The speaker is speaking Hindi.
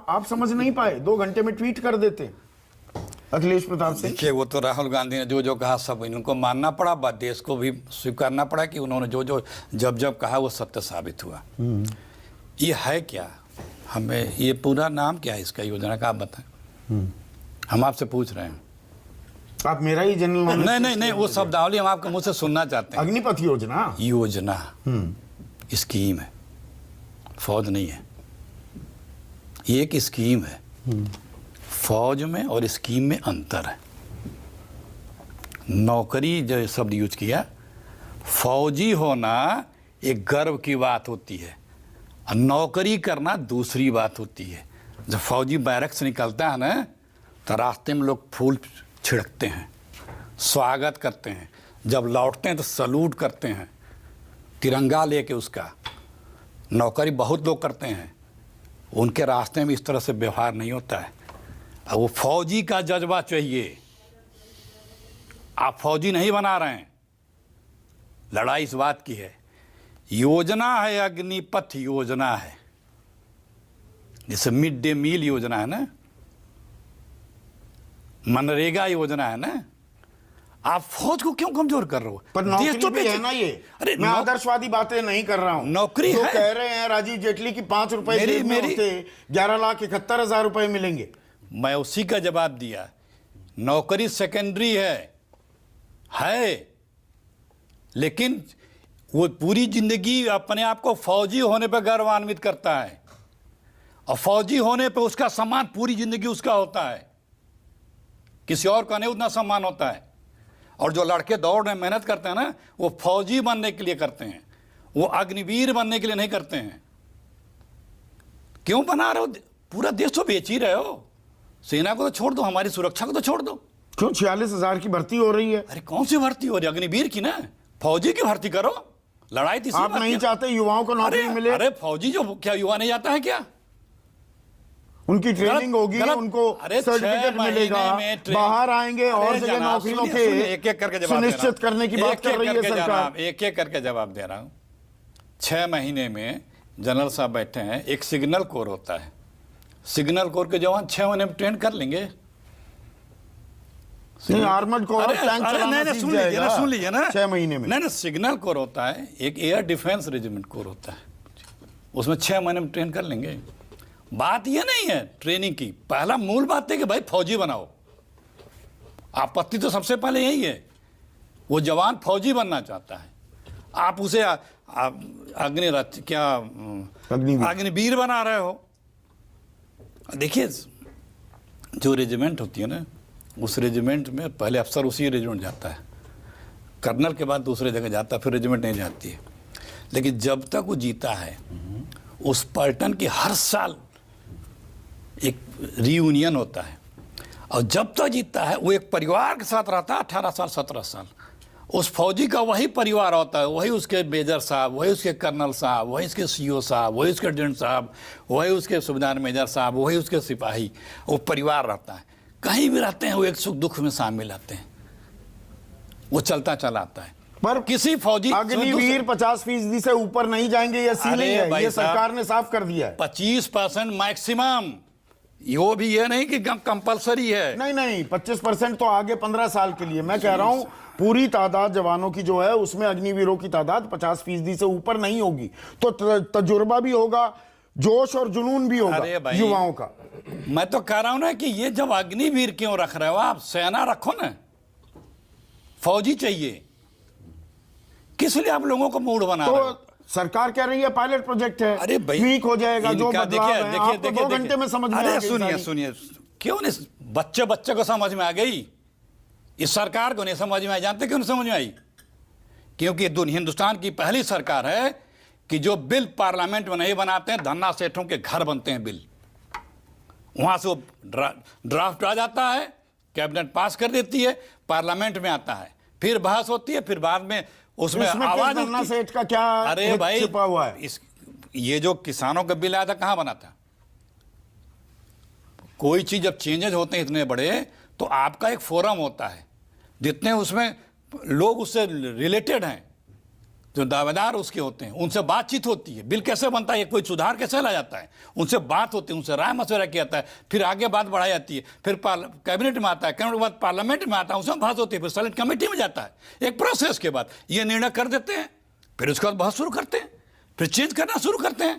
आप समझ नहीं पाए, 2 घंटे में ट्वीट कर देते अखिलेश प्रताप सिंह। देखिए, वो तो राहुल गांधी ने जो जो कहा सब इनको मानना पड़ा, बात देश को भी स्वीकारना पड़ा कि उन्होंने जो जो जब जब कहा वो सत्य साबित हुआ। ये है क्या, हमें ये पूरा नाम क्या है इसका योजना का, आप बताएं। हम आपसे पूछ रहे हैं। आप मेरा ही जनरल नहीं, वो शब्दावली हम आपके मुंह से सुनना चाहते हैं। अग्निपथ योजना, योजना स्कीम है, फौज नहीं है। ये एक स्कीम है। फौज में और स्कीम में अंतर है। नौकरी जो शब्द यूज किया, फौजी होना एक गर्व की बात होती है और नौकरी करना दूसरी बात होती है। जब फौजी बैरक से निकलता है ना, तो रास्ते में लोग फूल छिड़कते हैं, स्वागत करते हैं। जब लौटते हैं तो सलूट करते हैं, तिरंगा लेके उसका। नौकरी बहुत लोग करते हैं, उनके रास्ते में इस तरह से व्यवहार नहीं होता है। अब वो फौजी का जज्बा चाहिए। आप फौजी नहीं बना रहे हैं। लड़ाई इस बात की है। योजना है, अग्निपथ योजना है, जैसे मिड डे मील योजना है ना, मनरेगा योजना है ना। आप फौज को क्यों कमजोर कर रहे हो? पर नौकरी भी है ना ये। अरे मैं आदर्शवादी बातें नहीं कर रहा हूं। नौकरी तो है। कह रहे हैं राजीव जेटली की 5 रुपए जेब में होते 11,71,000 रुपए मिलेंगे। मैं उसी का जवाब दिया। नौकरी सेकेंडरी है, लेकिन वो पूरी जिंदगी अपने आप को फौजी होने पर गौरवान्वित करता है और फौजी होने पर उसका सम्मान पूरी जिंदगी उसका होता है। किसी और का नहीं उतना सम्मान होता है। और जो लड़के दौड़ रहे मेहनत करते हैं ना, वो फौजी बनने के लिए करते हैं, वो अग्निवीर बनने के लिए नहीं करते हैं। क्यों बना रहे हो? पूरा देश तो बेच ही रहे हो। सेना को तो छोड़ दो, हमारी सुरक्षा को तो छोड़ दो। क्यों 46,000 की भर्ती हो रही है? अरे कौन सी भर्ती हो रही है? अग्निवीर की ना, फौजी की भर्ती करो। लड़ाई थी। आप नहीं चाहते युवाओं को नौकरी मिले? अरे फौजी जो क्या युवा नहीं जाता है क्या? उनकी ट्रेनिंग होगी, उनको सर्टिफिकेट मिलेगा, बाहर आएंगे और जगह नौकरियों के एक एक करके सुनिश्चित करने की बात कर रही है सरकार। एक एक करके जवाब दे रहा हूं। 6 महीने में जनरल साहब बैठे हैं। एक सिग्नल कोर होता है, सिग्नल कोर के जवान 6 महीने में ट्रेन कर लेंगे। आर्मर्ड कोर टैंक चलाना सीख जाएगा, सुन लीजिए ना, 6 महीने में। नहीं, सिग्नल कोर होता है, एक एयर डिफेंस रेजिमेंट कोर होता है, उसमें 6 महीने में ट्रेन कर लेंगे। बात यह नहीं है ट्रेनिंग की, पहला मूल बात है कि भाई फौजी बनाओ। आपत्ति तो सबसे पहले यही है, वो जवान फौजी बनना चाहता है, आप उसे अग्निरथ क्या अग्निवीर बना रहे हो। देखिए, जो रेजिमेंट होती है ना, उस रेजिमेंट में पहले अफसर उसी रेजिमेंट जाता है, कर्नल के बाद दूसरे जगह जाता है, फिर रेजिमेंट नहीं जाती है। लेकिन जब तक वो जीता है, उस पलटन की हर साल एक रियूनियन होता है, और जब तक जीतता है वो एक परिवार के साथ रहता है 18 साल 17 साल। उस फौजी का वही परिवार होता है, वही उसके मेजर साहब, वही उसके कर्नल साहब, वही उसके सीओ साहब, वही उसके एडजुटेंट साहब, वही उसके सूबेदार मेजर साहब, वही उसके सिपाही। वो परिवार रहता है, कहीं भी रहते हैं वो एक सुख दुख में शामिल रहते हैं, वो चलता चला आता है। पर किसी फौजी अग्निवीर 50% से ऊपर नहीं जाएंगे, ये सीलिंग है, ये सरकार ने साफ कर दिया है। 25% मैक्सिमम, यो भी ये नहीं कि कंपलसरी है। नहीं, 25% तो आगे 15 साल के लिए। मैं कह रहा हूं पूरी तादाद जवानों की जो है उसमें अग्निवीरों की तादाद 50% से ऊपर नहीं होगी, तो तजुर्बा भी होगा, जोश और जुनून भी होगा युवाओं का। मैं तो कह रहा हूं ना कि ये जब अग्निवीर क्यों रख रहे हो आप, सेना रखो ना, फौजी चाहिए। किस लिए आप लोगों को मूड बना रहे हो? सरकार कह रही है पायलट प्रोजेक्ट है, अरे भाई ट्वीक हो जाएगा, जो बदलाव है आपको 2 घंटे में समझ में आ गया। सुनिए, क्यों नहीं बच्चे को समझ में आ गई, इस सरकार को नहीं समझ में आई। जानते क्यों नहीं समझ में आई? क्योंकि हिंदुस्तान की पहली सरकार है कि जो बिल पार्लियामेंट में नहीं बनाते हैं, धन्ना सेठों के घर बनते हैं बिल। वहां से वो ड्राफ्ट आ जाता है, कैबिनेट पास कर देती है, पार्लियामेंट में आता है, फिर बहस होती है, फिर बाद में उसमें आवाज धन्ना सेठ का क्या अरे भाई छिपा हुआ है? ये जो किसानों का बिल आया था कहां बना था? कोई चीज जब चेंजेस होते हैं इतने बड़े, तो आपका एक फोरम होता है, जितने उसमें लोग उससे रिलेटेड हैं, जो दावेदार उसके होते हैं उनसे बातचीत होती है, बिल कैसे बनता है, कोई सुधार कैसे लाया जाता है, उनसे बात होती है, उनसे राय मशवरा किया जाता है, फिर आगे बात बढ़ाई जाती है, फिर कैबिनेट में आता है, कैबिनेट के बाद पार्लियामेंट में आता है, उसमें बात होती है, फिर सेलेक्ट कमेटी में जाता है, एक प्रोसेस के बाद ये निर्णय कर देते हैं, फिर उसके बाद बहस शुरू करते हैं, फिर चेंज करना शुरू करते हैं।